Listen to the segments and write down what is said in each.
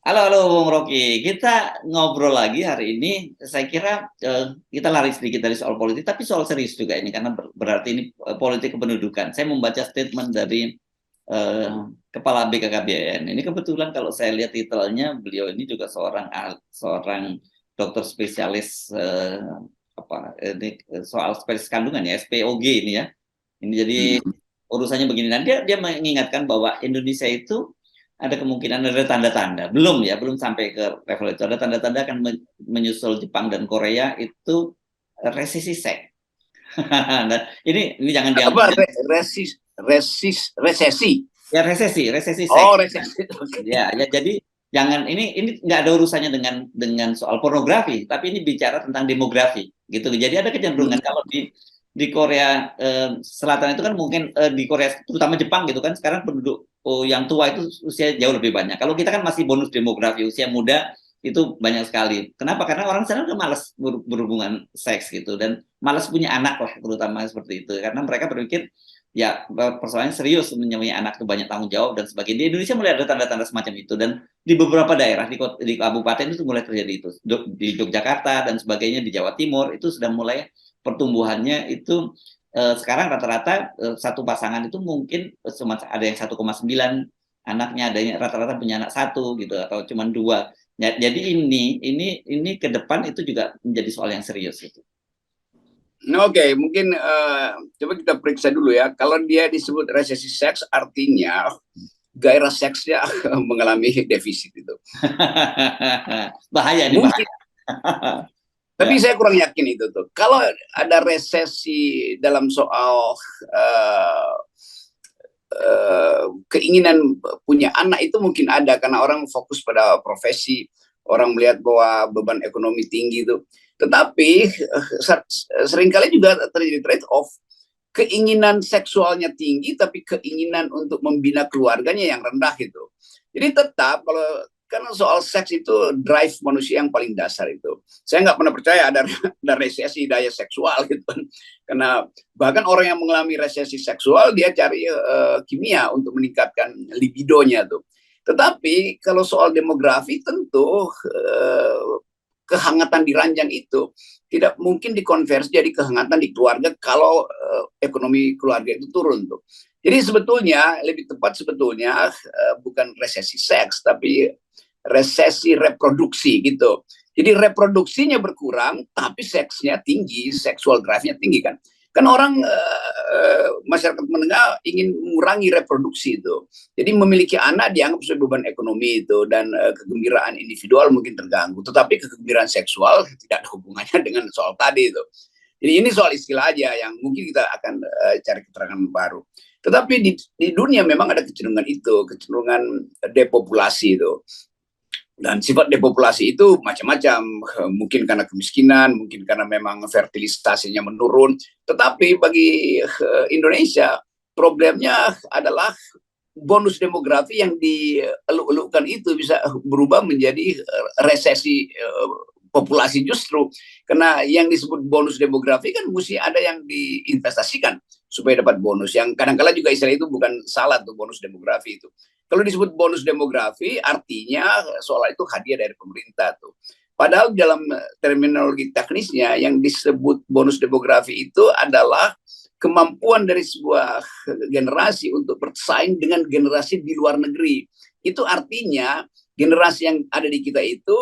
Halo, halo Bung Rocky. Kita ngobrol lagi hari ini. Saya kira kita lari sedikit dari soal politik, tapi soal serius juga ini karena berarti ini politik kependudukan. Saya membaca statement dari eh, Kepala BKKBN. Ini kebetulan kalau saya lihat titelnya, beliau ini juga seorang dokter spesialis ini soal spesialis kandungan ya, SPOG ini ya. Ini jadi Hmm. urusannya begini. Dan dia mengingatkan bahwa Indonesia itu ada kemungkinan ada tanda-tanda, belum sampai ke level itu, ada tanda-tanda akan menyusul Jepang dan Korea itu resesi seks. Nah, ini jangan Apa diambil resesi? ya, resesi seks. Oh, resesi. Oke. Ya, ya, jadi jangan, ini nggak ada urusannya dengan soal pornografi, tapi ini bicara tentang demografi gitu. Jadi ada kecenderungan Hmm. kalau di Korea Selatan itu kan mungkin di Korea terutama Jepang gitu kan sekarang penduduk yang tua itu usia jauh lebih banyak. Kalau kita kan masih bonus demografi, usia muda itu banyak sekali. Kenapa? Karena orang sana udah malas berhubungan seks gitu dan malas punya anak lah, terutama seperti itu. Karena mereka berpikir ya persoalannya serius, menyamai anak itu banyak tanggung jawab dan sebagainya. Di Indonesia mulai ada tanda-tanda semacam itu, dan di beberapa daerah di kabupaten itu mulai terjadi itu. Di Yogyakarta dan sebagainya, di Jawa Timur itu sudah mulai pertumbuhannya itu sekarang rata-rata satu pasangan itu mungkin ada yang 1,9 anaknya, ada yang rata-rata punya anak satu gitu atau cuma dua. Ya, jadi ini ke depan itu juga menjadi soal yang serius itu. Oke, mungkin coba kita periksa dulu ya. Kalau dia disebut resesi seks, artinya gairah seksnya mengalami defisit itu. Bahaya nih, Mungkin, bahaya. tapi Ya. saya kurang yakin itu tuh. Kalau ada resesi dalam soal uh, keinginan punya anak itu mungkin ada karena orang fokus pada profesi, orang melihat bahwa beban ekonomi tinggi itu. Tetapi seringkali juga terjadi trade off, keinginan seksualnya tinggi tapi keinginan untuk membina keluarganya yang rendah gitu. Jadi tetap kalau karena soal seks itu drive manusia yang paling dasar itu. Saya nggak pernah percaya ada resesi daya seksual gitu kan. Karena bahkan orang yang mengalami resesi seksual dia cari kimia untuk meningkatkan libidonya tuh. Tetapi kalau soal demografi tentu kehangatan di ranjang itu tidak mungkin dikonversi jadi kehangatan di keluarga kalau ekonomi keluarga itu turun tuh. Jadi sebetulnya lebih tepat sebetulnya bukan resesi seks tapi resesi reproduksi gitu. Jadi reproduksinya berkurang tapi seksnya tinggi, seksual drive-nya tinggi kan. Kan orang masyarakat menengah ingin mengurangi reproduksi itu. Jadi memiliki anak dianggap sebagai beban ekonomi itu dan kegembiraan individual mungkin terganggu. Tetapi kegembiraan seksual tidak ada hubungannya dengan soal tadi itu. Jadi ini soal istilah aja yang mungkin kita akan cari keterangan baru. Tetapi di dunia memang ada kecenderungan itu, kecenderungan depopulasi itu. Dan sifat depopulasi itu macam-macam, mungkin karena kemiskinan, mungkin karena memang fertilisasinya menurun. Tetapi bagi Indonesia, problemnya adalah bonus demografi yang dieluk-elukkan itu bisa berubah menjadi resesi populasi justru. Karena yang disebut bonus demografi kan mesti ada yang diinvestasikan supaya dapat bonus. Yang kadang-kala juga istilah itu bukan salah tuh bonus demografi itu. Kalau disebut bonus demografi artinya soal itu hadiah dari pemerintah tuh. Padahal dalam terminologi teknisnya yang disebut bonus demografi itu adalah kemampuan dari sebuah generasi untuk bersaing dengan generasi di luar negeri. Itu artinya generasi yang ada di kita itu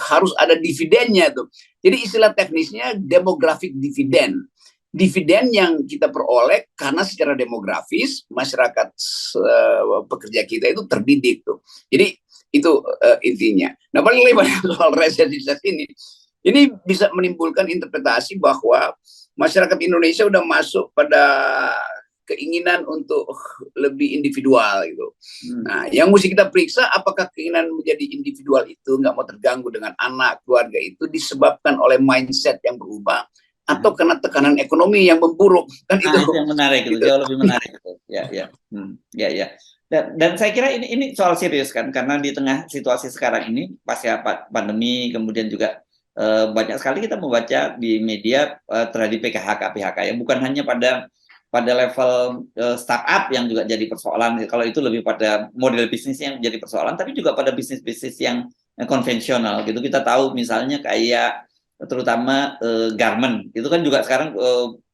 harus ada dividennya tuh. Jadi istilah teknisnya demographic dividend. Dividen yang kita peroleh karena secara demografis masyarakat pekerja kita itu terdidik tuh. Jadi itu intinya. Nah, paling lebar soal resesi ini bisa menimbulkan interpretasi bahwa masyarakat Indonesia udah masuk pada keinginan untuk lebih individual gitu. Nah, yang mesti kita periksa apakah keinginan menjadi individual itu nggak mau terganggu dengan anak, keluarga itu disebabkan oleh mindset yang berubah atau karena tekanan ekonomi yang memburuk kan Nah, itu. itu yang menarik, itu Gitu. jauh lebih menarik itu. Ya, ya. Ya, ya. Dan saya kira ini soal serius kan, karena di tengah situasi sekarang ini pasca pandemi, kemudian juga banyak sekali kita membaca di media terjadi PHK PHK ya, bukan hanya pada pada level startup yang juga jadi persoalan. Kalau itu lebih pada model bisnisnya yang jadi persoalan, tapi juga pada bisnis-bisnis yang konvensional gitu. Kita tahu misalnya kayak terutama garment itu kan juga sekarang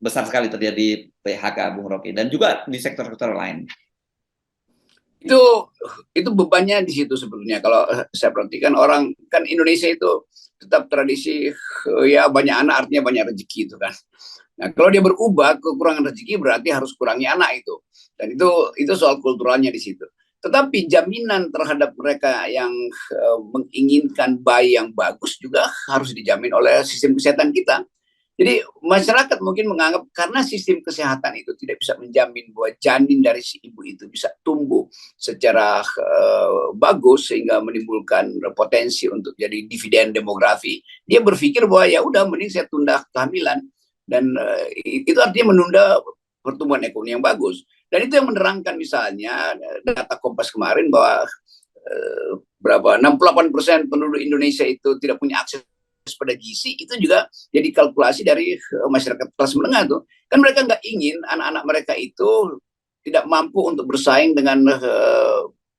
besar sekali terjadi PHK, Bung Rocky, dan juga di sektor-sektor lain. Itu bebannya di situ sebetulnya. Kalau saya perhatikan orang kan Indonesia itu tetap tradisi ya banyak anak artinya banyak rezeki itu kan. Nah, kalau dia berubah kekurangan rezeki berarti harus kurangi anak itu. Dan itu soal kulturalnya di situ. Tetapi jaminan terhadap mereka yang menginginkan bayi yang bagus juga harus dijamin oleh sistem kesehatan kita. Jadi masyarakat mungkin menganggap karena sistem kesehatan itu tidak bisa menjamin bahwa janin dari si ibu itu bisa tumbuh secara bagus sehingga menimbulkan potensi untuk jadi dividen demografi. Dia berpikir bahwa ya udah mending saya tunda kehamilan dan itu artinya menunda pertumbuhan ekonomi yang bagus. Dan itu yang menerangkan misalnya data Kompas kemarin bahwa berapa 68% penduduk Indonesia itu tidak punya akses pada gizi, itu juga jadi kalkulasi dari masyarakat kelas menengah tuh. Kan mereka nggak ingin anak-anak mereka itu tidak mampu untuk bersaing dengan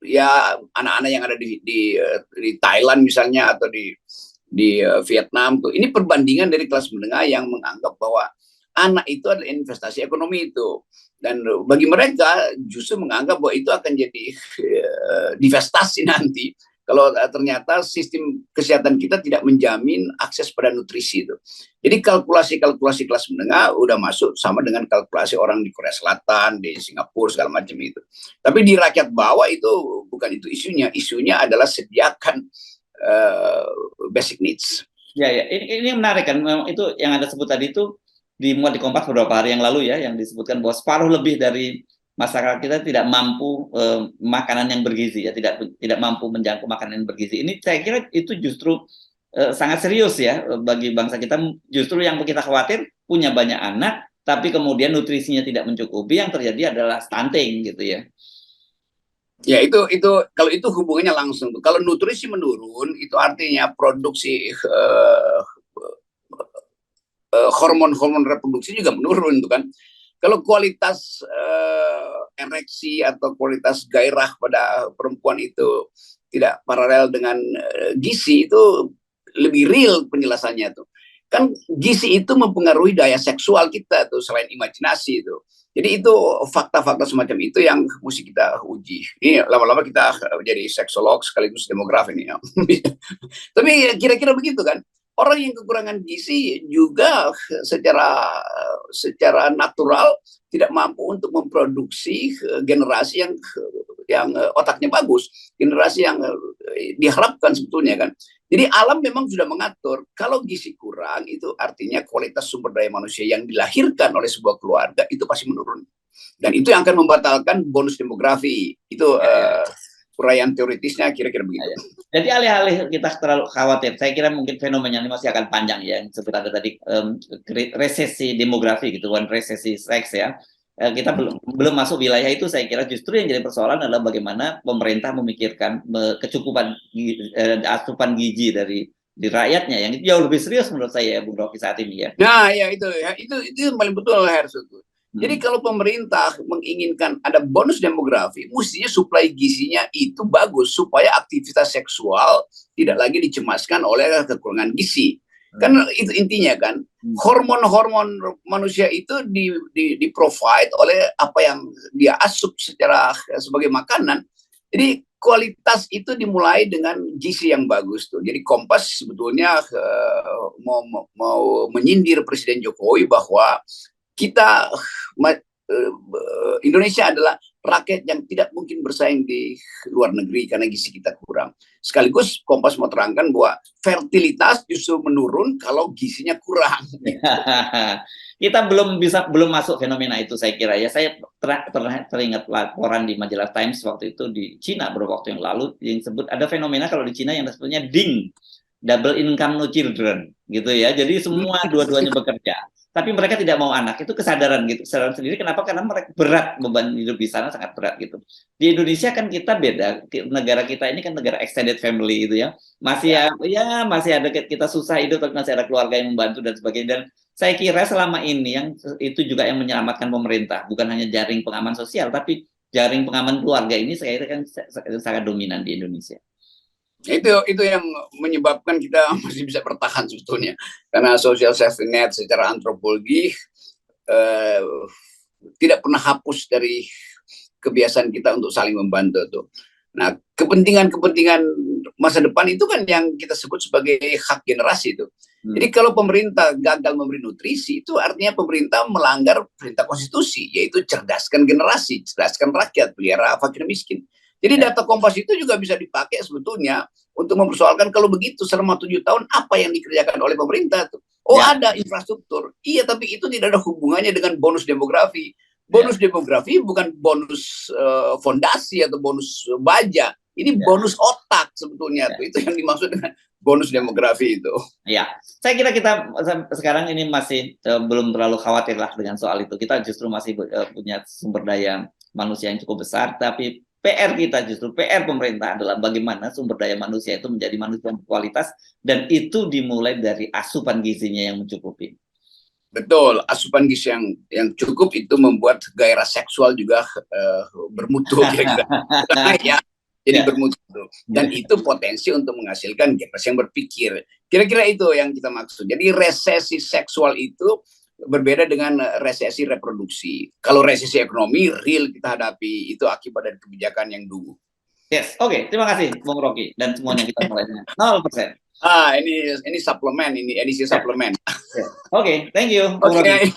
ya anak-anak yang ada di Thailand misalnya atau di Vietnam tuh. Ini perbandingan dari kelas menengah yang menganggap bahwa anak itu adalah investasi ekonomi itu. Dan bagi mereka justru menganggap bahwa itu akan jadi divestasi nanti kalau ternyata sistem kesehatan kita tidak menjamin akses pada nutrisi itu. Jadi kalkulasi-kalkulasi kelas menengah udah masuk sama dengan kalkulasi orang di Korea Selatan, di Singapura, segala macam itu. Tapi di rakyat bawah itu bukan itu isunya. Isunya adalah sediakan basic needs. Ya, ya. Ini menarik kan. Memang itu yang Anda sebut tadi itu dimuat di Kompas beberapa hari yang lalu ya, yang disebutkan bahwa separuh lebih dari masyarakat kita tidak mampu makanan yang bergizi ya, tidak mampu menjangkau makanan yang bergizi. Ini saya kira itu justru sangat serius ya bagi bangsa kita. Justru yang kita khawatir punya banyak anak tapi kemudian nutrisinya tidak mencukupi, yang terjadi adalah stunting gitu ya. Ya itu kalau itu hubungannya langsung. Kalau nutrisi menurun itu artinya produksi hormon-hormon reproduksi juga menurun tuh kan. Kalau kualitas ereksi atau kualitas gairah pada perempuan itu tidak paralel dengan gizi, itu lebih real penjelasannya tuh. Kan gizi itu mempengaruhi daya seksual kita tuh selain imajinasi itu. Jadi itu fakta-fakta semacam itu yang mesti kita uji. Ini lama-lama kita jadi seksolog sekaligus demografi nih. Ya. Tapi kira-kira begitu kan. Orang yang kekurangan gizi juga secara natural tidak mampu untuk memproduksi generasi yang otaknya bagus, generasi yang diharapkan sebetulnya kan. Jadi alam memang sudah mengatur kalau gizi kurang itu artinya kualitas sumber daya manusia yang dilahirkan oleh sebuah keluarga itu pasti menurun. Dan itu yang akan membatalkan bonus demografi. Itu uraian teoritisnya kira-kira begitu. Jadi alih-alih kita terlalu khawatir, saya kira mungkin fenomena ini masih akan panjang ya. Seperti ada tadi resesi demografi gitu, bukan resesi seks ya. Kita belum masuk wilayah itu. Saya kira justru yang jadi persoalan adalah bagaimana pemerintah memikirkan kecukupan asupan gizi dari rakyatnya, yang itu jauh lebih serius menurut saya, Bung Rocky, saat ini ya. Nah ya itu yang paling betul Hersu. Jadi kalau pemerintah menginginkan ada bonus demografi, mestinya suplai gizinya itu bagus supaya aktivitas seksual tidak lagi dicemaskan oleh kekurangan gizi. Kan itu intinya kan. Hormon-hormon manusia itu di provide oleh apa yang dia asup sebagai makanan. Jadi kualitas itu dimulai dengan gizi yang bagus tuh. Jadi Kompas sebetulnya mau menyindir Presiden Jokowi bahwa kita Indonesia adalah rakyat yang tidak mungkin bersaing di luar negeri karena gizi kita kurang. Sekaligus Kompas mau terangkan bahwa fertilitas justru menurun kalau gizinya kurang. Kita belum masuk fenomena itu saya kira ya. Saya teringat laporan di majalah Times waktu itu di Cina beberapa waktu yang lalu yang sebut ada fenomena kalau di Cina yang disebutnya DING, double income no children gitu ya. Jadi semua dua-duanya bekerja. Tapi mereka tidak mau anak, itu kesadaran sendiri. Kenapa? Karena mereka berat, beban hidup di sana sangat berat gitu. Di Indonesia kan kita beda, negara kita ini kan negara extended family gitu ya. Masih ada kita susah hidup tapi masih ada keluarga yang membantu dan sebagainya. Dan Saya kira selama ini yang itu juga yang menyelamatkan pemerintah, bukan hanya jaring pengaman sosial, tapi jaring pengaman keluarga ini saya kira kan sangat dominan di Indonesia. Itu yang menyebabkan kita masih bisa bertahan sebetulnya, karena social safety net secara antropologi tidak pernah hapus dari kebiasaan kita untuk saling membantu tuh. Nah, kepentingan masa depan itu kan yang kita sebut sebagai hak generasi itu. Jadi kalau pemerintah gagal memberi nutrisi, itu artinya pemerintah melanggar perintah konstitusi, yaitu cerdaskan generasi, cerdaskan rakyat, pelihara fakir miskin. Jadi data Kompas itu juga bisa dipakai sebetulnya untuk mempersoalkan kalau begitu selama 7 tahun apa yang dikerjakan oleh pemerintah tuh. Oh ada infrastruktur, iya, tapi itu tidak ada hubungannya dengan bonus demografi. Bonus demografi bukan bonus fondasi atau bonus baja. Ini bonus otak sebetulnya tuh. Itu yang dimaksud dengan bonus demografi itu. Ya, saya kira kita sekarang ini masih belum terlalu khawatir lah dengan soal itu. Kita justru masih punya sumber daya manusia yang cukup besar, tapi PR kita justru, PR pemerintah adalah bagaimana sumber daya manusia itu menjadi manusia yang berkualitas, dan itu dimulai dari asupan gizinya yang mencukupi. Betul, asupan gizi yang cukup itu membuat gairah seksual juga bermutu kira-kira. Ya, jadi bermutu. Dan itu potensi untuk menghasilkan generasi yang berpikir. Kira-kira itu yang kita maksud. Jadi resesi seksual itu berbeda dengan resesi reproduksi. Kalau resesi ekonomi real kita hadapi, itu akibat dari kebijakan yang dulu. Yes, oke. Terima kasih Bung Rocky dan semuanya kita mulai 0%. Ini suplemen, ini edisi suplemen. Oke, thank you Bung Rocky.